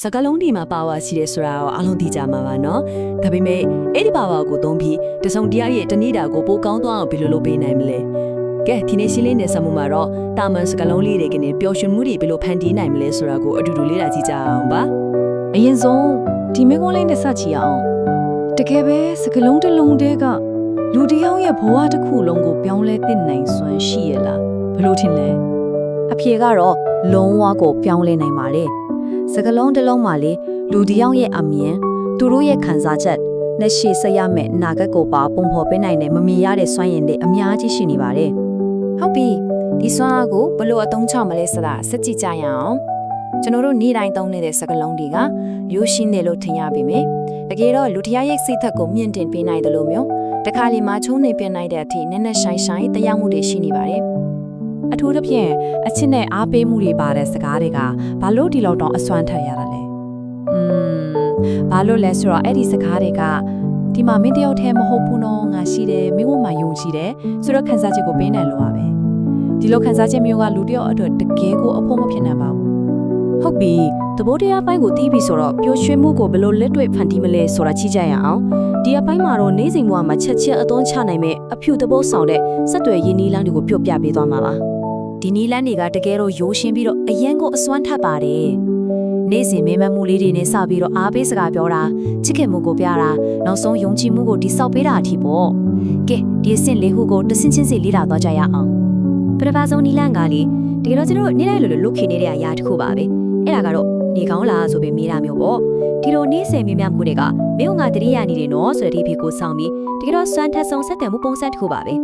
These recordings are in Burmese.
စကလုံးဒီမှာပါဝါရှိတယ်ဆိုတာကိုအားလုံးသိကြမှာပါနော်ဒါပေမဲ့အဲ့ဒီပါဝါကိုသုံးပြီးတစုံတရာရဲ့တနေ့တာကိုပိုကောင်းသွားအောင်ဘယ်လိုလုပ်ပေးနိုင်မလဲကဲဒီနေ့ရှင်းလင်းနေစမှုမှာတော့တာမန်စကလုံးလေးတွေကနေပျော်ရွှင်မှုတွေဘယ်လိုဖန်တီးနိုင်မလဲဆိုတာကိုအတူတူလေ့လာကြည့်ကြအောင်ပါအရင်ဆုံးဒီမိကုန်းလေးနဲ့စချီအောင်တကယ်ပဲစကလုံးတစ်လုံးတည်းကလူတစ်ယောက်ရဲ့ဘဝတစ်ခုလုံးကိုပြောင်းလဲသိနိုင်စွမ်းရှိရလားဘယ်လိုထင်လဲအဖြေကတော့လုံးဝကိုပြောင်းလဲနိုင်ပါလေစကလုံးတစ်လုံးမှာလေလူတစ်ယောက်ရဲ့အမြင်သူတို့ရဲ့ခံစားချက်နဲ့ရှေ့ဆက်ရမယ့်အနာဂတ်ကိုပါပုံဖော်ပေးနိုင်တဲ့မမြင်ရတဲ့စွမ်းရည်တွေအများကြီးရှိနေပါတယ်ဟုတ်ပြီဒီစွမ်းအားကိုဘယ်လိုအသုံးချမလဲဆိုတာစကြည့်ကြရအောင်ကျွန်တော်တို့နေ့တိုင်းသုံးနေတဲ့စကားလုံးတွေကရိုးရှင်းတယ်လို့ထင်ရပေမယ့်တကယ်တော့လူတရားရဲ့စိတ်သက်ကိုမြင့်တင်ပေးနိုင်တယ်လို့မျိုးတခါလေမှချုံးနေပြနိုင်တဲ့အထိနက်နက်ရှိုင်းရှိုင်းတရားမှုတွေရှိနေပါတယ်အထူးသဖြင့်အချစ်နဲ့အားပေးမှုတွေပါတဲ့စကားတွေကဘာလို့ဒီလောက်တော့အစွမ်းထက်ရတာလဲဘာလို့လဲဆိုတော့အဲ့ဒီစကားတွေကဒီမှာမင်းတယောက်တည်းမဟုတ်ဘူးနော်ငါရှိတယ်မင်းကမှယုံကြည်တယ်ဆိုတော့ခံစားချက်ကိုပေးနိုင်လို့ပါပဲဒီလိုခံစားချက်မျိုးကလူတယောက်အတွက်တကယ်ကိုအဖို့မဖြစ်နိုင်ပါဘူးဟုတ်ပြီသဘောတရားပိုင်းကိုသိပြီဆိုတော့ပျော်ရွှင်မှုကိုဘယ်လိုလက်တွေ့ဖန်တီးမလဲဆိုတာချိကြရအောင်ဒီအပိုင်းမှာတော့နေ့စဉ်ဘဝမှာချက်အသွန်းချနိုင်မဲ့အဖြူသဘောဆောင်တဲ့စက်တွေရင်းနှီးလန်းတွေကိုပြုတ်ပြပေးသွားမှာပါဒီနီးလန်းတွေကတကယ်တော့ရိုးရှင်းပြီးတော့အရင်ကအစွမ်းထပ်ပါတယ်နေ့စဉ်မေးမှန်းမှုလေးတွေနဲ့စပြီးတော့အားပေးစကားပြောတာချစ်ခင်မှုကိုပြတာနောက်ဆုံးယုံကြည်မှုကိုတိဆောက်ပေးတာအထိပေါ့ကဲဒီအဆင့်လေးခုကိုတစ်ဆင့်ချင်းစီလေ့လာသွားကြရအောင်ပထမဆုံးနီးလန်းကလေတကယ်တော့ကျွန်တော်နေ့တိုင်းလိုလုတ်ခင်နေတဲ့အရာတစ်ခုပါပဲအဲ့ဒါကတော့နေကောင်းလားဆိုပြီးမေးတာမျိုးပေါ့ဒီလိုနေ့စဉ်မေးမြန်းမှုတွေကမင်းကငါတတိယနေတယ်နော်ဆိုတဲ့ဒီဖေကိုစောင်းပြီးတကယ်တော့စွမ်းထက်ဆုံးဆက်တယ်မှုပုံစံတစ်ခုပါပဲ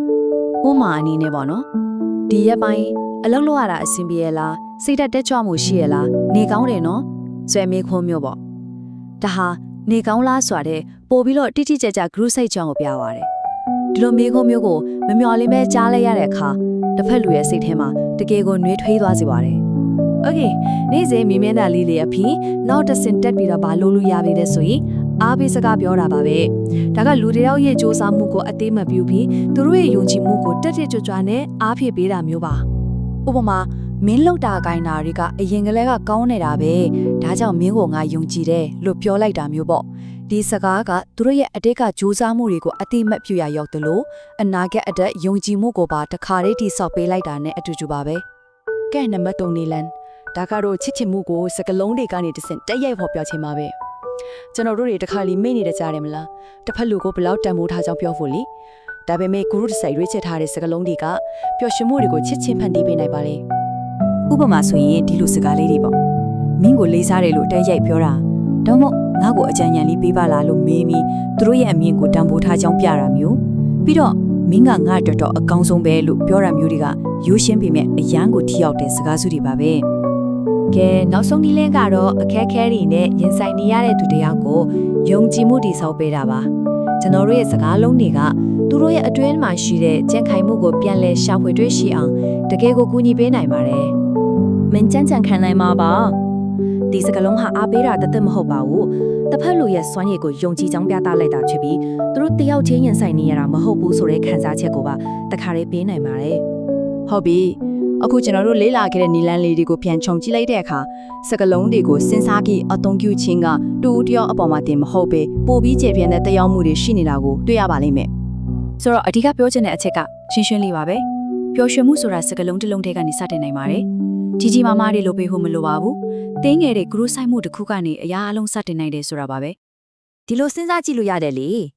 ဥမာအနေနဲ့ပေါ့နော်ဒီရက်ပိုင်းအလုပ်လုပ်ရတာအဆင်ပြေရလားစိတ်တက်ကြွမှုရှိရလားနေကောင်းတယ်နော်ဆွဲမေးခွန်းမျိုးပေါ့ဒါဟာနေကောင်းလားဆိုတဲ့ပို့ပြီးတော့တိတိကျကျ group စိတ်ကြောင်းကိုပြသွားတယ်ဒီလိုမေးခွန်းမျိုးကိုမမျှော်လင့်ပဲကြားလိုက်ရတဲ့အခါတစ်ဖက်လူရဲ့စိတ်ထဲမှာတကယ်ကိုနှွေးထွေးသွားစေပါတယ်โอเคနေ့စဉ်မြင်မြင်တာလေးတွေအဖြစ်နောက်တစ်ဆင့်တက်ပြီးတော့ဘာလုပ်လို့ရပြီလဲဆိုရင်အားပေးစကားပြောတာပါပဲဒါကလူတွေရောက်ရဲ့စ조사မှုကိုအသေးမပြုပြီးသူတို့ရဲ့ယုံကြည်မှုကိုတက်တက်ကြွကြွနဲ့အားဖြည့်ပေးတာမျိုးပါဥပမာမင်းလောက်တာကိုင်းတာတွေကအရင်ကလေးကကောင်းနေတာပဲဒါကြောင့်မင်းကိုငါယုံကြည်တယ်လို့ပြောလိုက်တာမျိုးပေါ့ဒီစကားကသူတို့ရဲ့အတိတ်ကစ조사မှုတွေကိုအတိမတ်ပြရရောက်တယ်လို့အနာဂတ်အတက်ယုံကြည်မှုကိုပါတခါတည်းတိဆောက်ပေးလိုက်တာနဲ့အတူတူပါပဲကဲနံပါတ်3နေလန်ဒါကတော့ချစ်ချင်မှုကိုစကလုံးတွေကနေတဆင့်တက်ရိုက်ဖော်ပြခြင်းပါပဲကျွန်တော်တို့တွေတခါလီမိတ်နေတဲ့ကြားတယ်မလားတစ်ဖက်လူကိုဘယ်လောက်တန်ဖိုးထားကြောင်းပြောဖို့လေဒါပေမဲ့ဂရုတစိုက်ရွေးချယ်ထားတဲ့စကလုံးတွေကပျော်ရွှင်မှုတွေကိုချစ်ချင်းဖန်တီးပေးနိုင်ပါလေဥပမာဆိုရင်ဒီလိုစကားလေးတွေပေါ့မင်းကိုလေးစားတယ်လို့တက်ရိုက်ပြောတာတော့မို့ငါ့ကိုအကြံဉာဏ်လေးပေးပါလားလို့မေးပြီးသူတို့ရဲ့အမြင်ကိုတန်ဖိုးထားကြောင်းပြတာမျိုးပြီးတော့မင်းကငါ့တော်တော်အကောင်းဆုံးပဲလို့ပြောတာမျိုးတွေကရိုးရှင်းပေမဲ့အရန်ကိုထိရောက်တဲ့စကားစုတွေပါပဲကဲနောက်ဆုံးဒီလင်းကတော့အခက်ခဲတွေနဲ့ရင်ဆိုင်နေရတဲ့သူတယောက်ကိုယုံကြည်မှုတည်ဆောက်ပေးတာပါကျွန်တော်တို့ရဲ့စကားလုံးတွေကသူတို့ရဲ့အတွင်းမှာရှိတဲ့ကြံ့ခိုင်မှုကိုပြန်လဲရှာဖွေတွေ့ရှိအောင်တကယ်ကိုကူညီပေးနိုင်ပါတယ်မင်းကြံ့ခံနိုင်မှာပါဒီစကားလုံးဟာအားပေးတာတသက်မဟုတ်ပါဘူးတစ်ဖက်လူရဲ့စွမ်းရည်ကိုယုံကြည်ကြောင်းပြသလိုက်တာဖြစ်ပြီးသူတို့တယောက်ချင်းရင်ဆိုင်နေရတာမဟုတ်ဘူးဆိုတဲ့ခံစားချက်ကိုပါတခါတည်းပေးနိုင်ပါတယ်ဟုတ်ပြီအခုကျွန်တော်တို့လေးလာခဲ့တဲ့နီလန်းလေးတွေကိုပြန်ခြုံကြည့်လိုက်တဲ့အခါစကလုံးတွေကိုစဉ်းစားကြည့်အသုံးပြုခြင်းကတူတယောက်အပေါ်မှာတင်မဟုတ်ပဲပိုပြီးကျေပြန့်တဲ့တရားမှုတွေရှိနေတာကိုတွေ့ရပါလိမ့်မယ်ဆိုတော့အဓိကပြောချင်တဲ့အချက်ကရှင်းရှင်းလေးပါပဲပျော်ရွှင်မှုဆိုတာစကလုံးတစ်လုံးတည်းကနေစတင်နိုင်ပါတယ်ကြီးကြီးမားမားတွေလိုပေးဖို့မလိုပါဘူးတင်းငယ်တဲ့ဂရုစိုက်မှုတစ်ခုကနေအရာအလုံးစတင်နိုင်တယ်ဆိုတာပါပဲဒီလိုစဉ်းစားကြည့်လို့ရတယ်လေ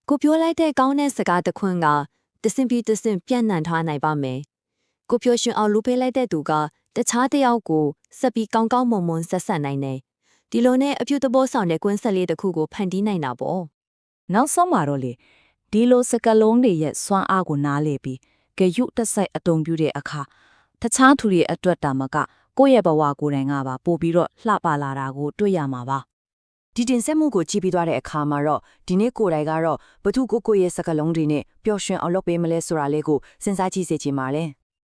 ကိုပြောလိုက်တဲ့ကောင်းတဲ့စကားတစ်ခွန်းကတစင်ပြီးတစင်ပြန့်နှံ့ထားနိုင်ပါမယ်ကိုပြောရှင်အောင်လူပေးလိုက်တဲ့သူကတခြားတယောက်ကိုဆက်ပြီးကောင်းကောင်းမွန်မွန်ဆက်ဆက်နိုင်တယ်ဒီလိုနဲ့အပြုသဘောဆောင်တဲ့ကွင်းဆက်လေးတစ်ခုကိုဖန်တီးနိုင်တာပေါ့နောက်ဆုံးမှာတော့လေဒီလိုစကလုံးတွေရဲ့စွမ်းအားကိုနားလေပြီးကြရွတ်တက်ဆိုင်အတုံပြတဲ့အခါတခြားသူတွေအတွက်တာမကကိုယ့်ရဲ့ဘဝကိုယ်တိုင်ကပါပို့ပြီးတော့လှပလာတာကိုတွေ့ရမှာပါဒီတင်ဆက်မှုကိုကြည့်ပြီးသွားတဲ့အခါမှာတော့ဒီနေ့ကိုယ်တိုင်ကတော့ဘသူကိုရဲ့စကလုံးတွေနဲ့ပျော်ရွှင်အောင်လုပ်ပေးမလဲဆိုတာလေးကိုစဉ်းစားကြည့်စေချင်ပါတယ်